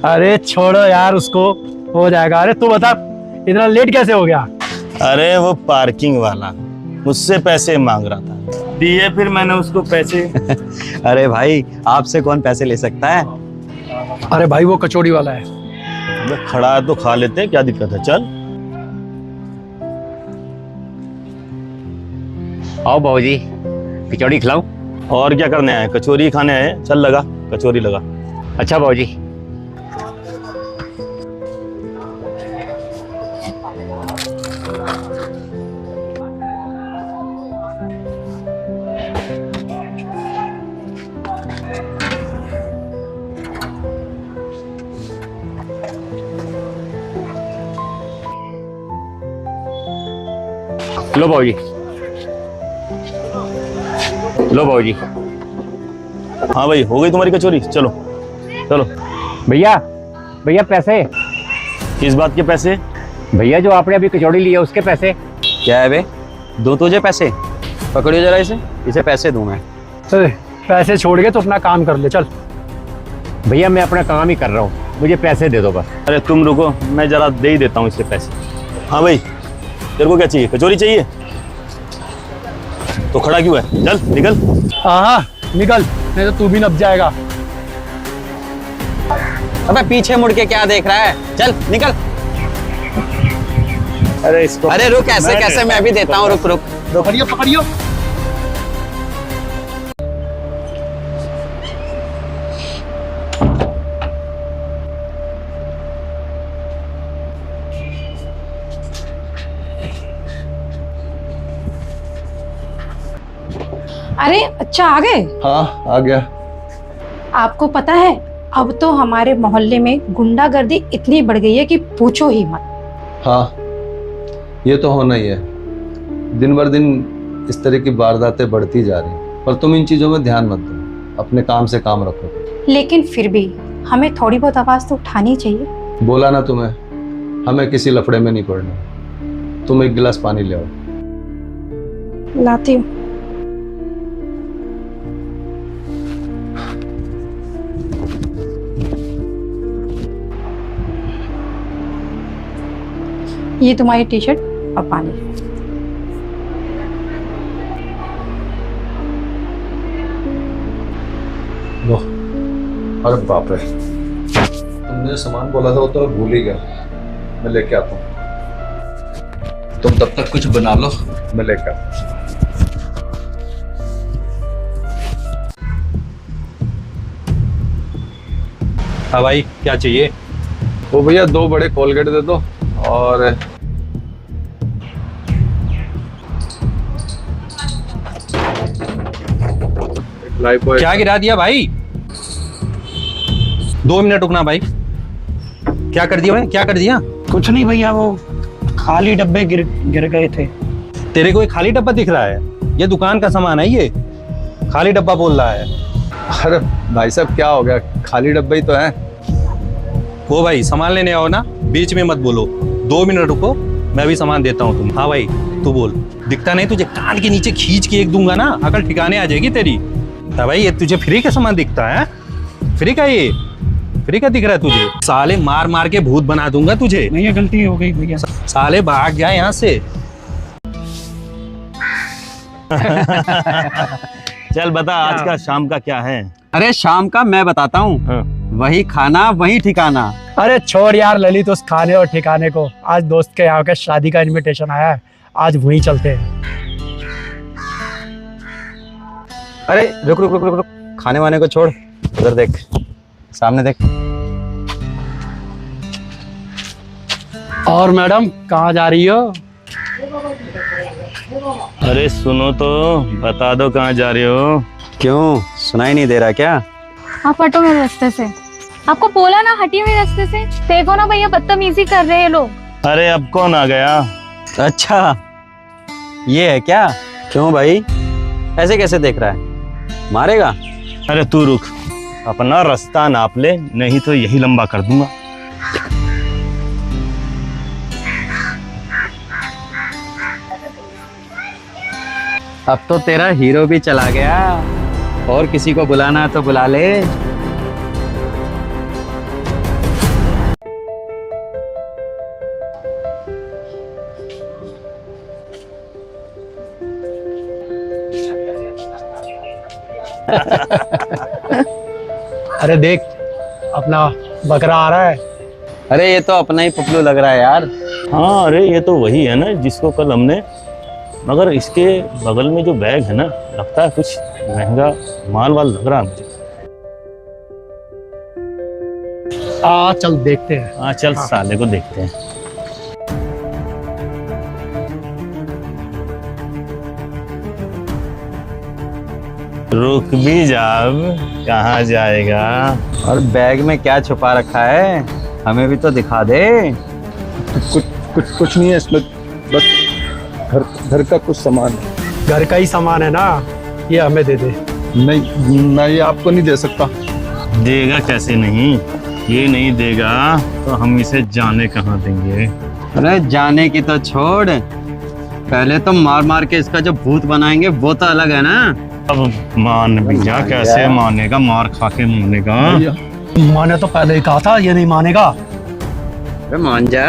अरे छोड़ो यार उसको, हो जाएगा। अरे तू बता इतना लेट कैसे हो गया? अरे वो पार्किंग वाला मुझसे पैसे मांग रहा था, दिए फिर मैंने उसको पैसे। अरे भाई आपसे कौन पैसे ले सकता है? अरे भाई वो कचौड़ी वाला है। अबे खड़ा है तो खा लेते हैं, क्या दिक्कत है, चल। आओ बाबूजी, कचौड़ी खिलाऊं? और क्या करने आए? कचौरी खाने आए, चल लगा कचौरी लगा। अच्छा बाबूजी। लो बाबूजी, लो बाबूजी। हाँ भाई, हो गई तुम्हारी कचौरी, चलो चलो। भैया भैया पैसे। किस बात के पैसे? भैया जो आपने अभी कचौड़ी ली है उसके पैसे। क्या है बे, दूं तुझे पैसे? पकड़ियो जरा इसे, इसे पैसे दूं मैं। अरे पैसे छोड़ के तो अपना काम कर ले, चल। भैया मैं अपना काम ही कर रहा हूँ, मुझे पैसे दे दो बस। अरे तुम रुको, मैं जरा दे ही देता हूँ इससे पैसे। हाँ भाई, तेरे को क्या चाहिए? कचौरी चाहिए? तो खड़ा क्यों है, चल निकल। हाँ निकल, नहीं तो तू भी नप जाएगा। अबे पीछे मुड़ के क्या देख रहा है, चल निकल। अरे इसको, अरे रुक, ऐसे कैसे, मैं भी देता हूँ, रुक रुक। पकड़ियो पकड़ियो। अरे अच्छा आ गए? हाँ आ गया। आपको पता है अब तो हमारे मोहल्ले में गुंडागर्दी इतनी बढ़ गई है कि पूछो ही मत। हाँ ये तो होना ही है, दिन भर दिन इस तरह की वारदातें बढ़ती जा रही, पर तुम इन चीजों में ध्यान मत दो, अपने काम से काम रखो। लेकिन फिर भी हमें थोड़ी बहुत आवाज तो उठानी चाहिए। बोला ना तुम्हें, हमें किसी लफड़े में नहीं पड़ना। तुम एक गिलास पानी ले आओ। लाती हूँ। ये तुम्हारी टी शर्ट और पानी। लो। अरे बाप रे, तुमने सामान बोला था वो तो मैं भूल ही गया, मैं लेके आता हूँ। तुम तब तक कुछ बना लो, मैं लेके आता हूँ। हाँ भाई, क्या चाहिए? वो भैया 2 बड़े कोलगेट दे दो और लाइफबॉय। क्या गिरा दिया भाई? 2 मिनट रुकना भाई। क्या कर दिया भाई, क्या कर दिया? कुछ नहीं भैया, वो खाली डब्बे गिर गए थे। तेरे को एक खाली डब्बा दिख रहा है? ये दुकान का सामान है, ये खाली डब्बा बोल रहा है। अरे भाई साहब क्या हो गया, खाली डब्बा ही तो है। वो भाई सामान लेने आओ ना, बीच में मत बोलो। 2 मिनट रुको, मैं भी सामान देता हूँ तुम। हाँ भाई तू बोल। दिखता नहीं तुझे? कान के नीचे खींच के एक दूंगा ना, अकल ठिकाने आ जाएगी तेरी। हाँ भाई, ये तुझे फ्री का सामान दिखता है? फ्री का? ये फ्री का दिख रहा है तुझे? साले मार मार के भूत बना दूंगा तुझे। नहीं ये गलती हो गई भैया। साले भाग जाए यहाँ से। चल बता आज का शाम का क्या है? अरे शाम का मैं बताता हूँ। हाँ। वही खाना वही ठिकाना। अरे छोड़ यार ललित उस खाने और ठिकाने को, आज दोस्त के यहाँ का शादी का इनविटेशन आया है, आज वहीं चलते हैं। अरे रुक रुक रुक रुक रुक, खाने वाने को छोड़, उधर देख, सामने देख। और मैडम कहाँ जा रही हो? अरे सुनो तो, बता दो कहाँ जा रहे हो? क्यों, सुनाई नहीं दे रहा क्या? आप हटो मेरे रास्ते से। आपको बोला ना हटिए मेरे रास्ते से। देखो ना भैया, बदतमीजी कर रहे हैं लोग। अरे अब कौन आ गया? अच्छा ये है क्या? क्यों भाई, ऐसे कैसे देख रहा है, मारेगा? अरे तू रुक, अपना रास्ता नाप ले, नहीं तो यही लंबा कर दूंगा। अब तो तेरा हीरो भी चला गया, और किसी को बुलाना है तो बुला ले। अरे देख, अपना बकरा आ रहा है। अरे ये तो अपना ही पपलू लग रहा है यार। हाँ, अरे ये तो वही है ना जिसको कल हमने, मगर इसके बगल में जो बैग है ना, लगता है कुछ महंगा माल वाल लग रहा है मुझे। चल देखते हैं। हाँ चल, साले को देखते हैं। रुक भी जा, अब कहाँ जाएगा? और बैग में क्या छुपा रखा है, हमें भी तो दिखा दे। कुछ नहीं है इसमें, बस घर का कुछ सामान है। घर का ही सामान है ना, ये हमें दे दे। नहीं, मैं ये आपको नहीं दे सकता। देगा कैसे नहीं? ये नहीं देगा तो हम इसे जाने कहाँ देंगे? अरे जाने की तो छोड़, पहले तो मार मार के इसका जो भूत बनाएंगे वो तो अलग है ना। अब मान भी जा, कैसे मानेगा? मार खा के मानेगा। मैंने तो पहले ही कहा था ये नहीं मानेगा। अरे मान जा।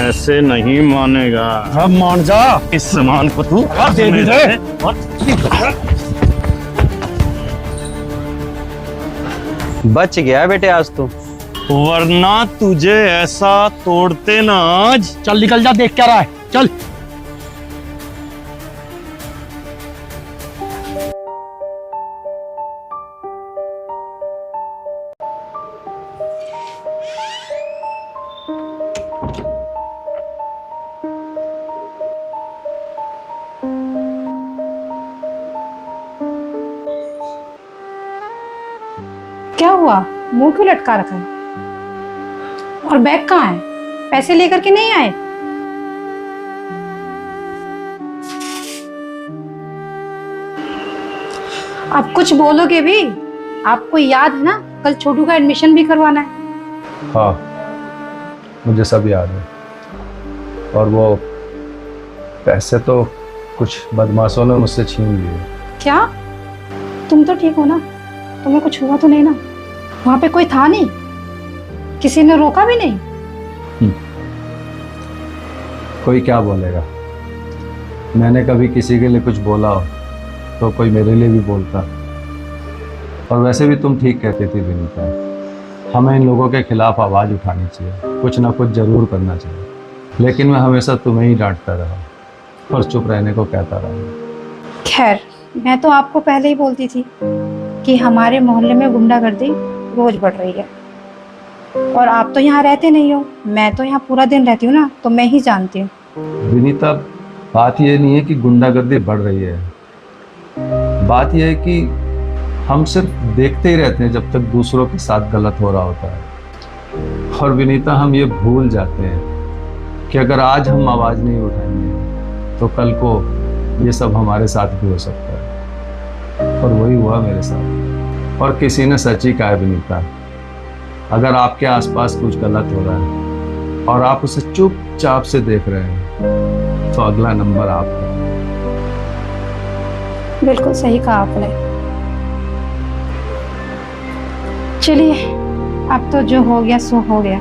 ऐसे नहीं मानेगा। अब मान जा। इस सामान को तू दे भी दे। बच गया बेटे आज तो। वरना तुझे ऐसा तोड़ते ना आज। चल निकल जा, देख क्या रहा है, चल। क्या हुआ, मुंह क्यों लटका रखा है? और बैग कहाँ है? पैसे लेकर के नहीं आए? आप कुछ बोलोगे भी? आपको याद है ना, कल छोटू का एडमिशन भी करवाना है। हाँ, मुझे सब याद है। और वो पैसे तो कुछ बदमाशों ने मुझसे छीन लिए। क्या? तुम तो ठीक हो ना? तुम्हें कुछ हुआ तो नहीं ना? वहां पे कोई था नहीं? किसी ने रोका भी नहीं? कोई क्या बोलेगा? मैंने कभी किसी के लिए कुछ बोला हो तो कोई मेरे लिए भी बोलता। और वैसे भी तुम ठीक कहती थी विनीता, हमें इन लोगों के खिलाफ आवाज़ उठानी चाहिए, कुछ ना कुछ जरूर करना चाहिए। लेकिन मैं हमेशा तुम्हें ही डांटता रहा और चुप रहने को कहता रहा। खैर, मैं तो आपको पहले ही बोलती थी कि हमारे मोहल्ले में गुंडागर्दी रोज बढ़ रही है। और आप तो यहाँ रहते नहीं हो, मैं तो यहाँ पूरा दिन रहती हूँ ना, तो मैं ही जानती हूँ। विनीता, बात यह नहीं है कि गुंडागर्दी बढ़ रही है, बात यह है कि हम सिर्फ देखते ही रहते हैं जब तक दूसरों के साथ गलत हो रहा होता है। और विनीता, हम ये भूल जाते हैं कि अगर आज हम आवाज़ नहीं उठाएंगे तो कल को ये सब हमारे साथ भी हो सकता है। और वही हुआ मेरे साथ। और किसी ने सच ही कहा है विनीता, अगर आपके आसपास कुछ गलत हो रहा है और आप उसे चुपचाप से देख रहे हैं तो अगला नंबर आपका। बिल्कुल सही कहा आपने। चलिए, अब तो जो हो गया सो हो गया।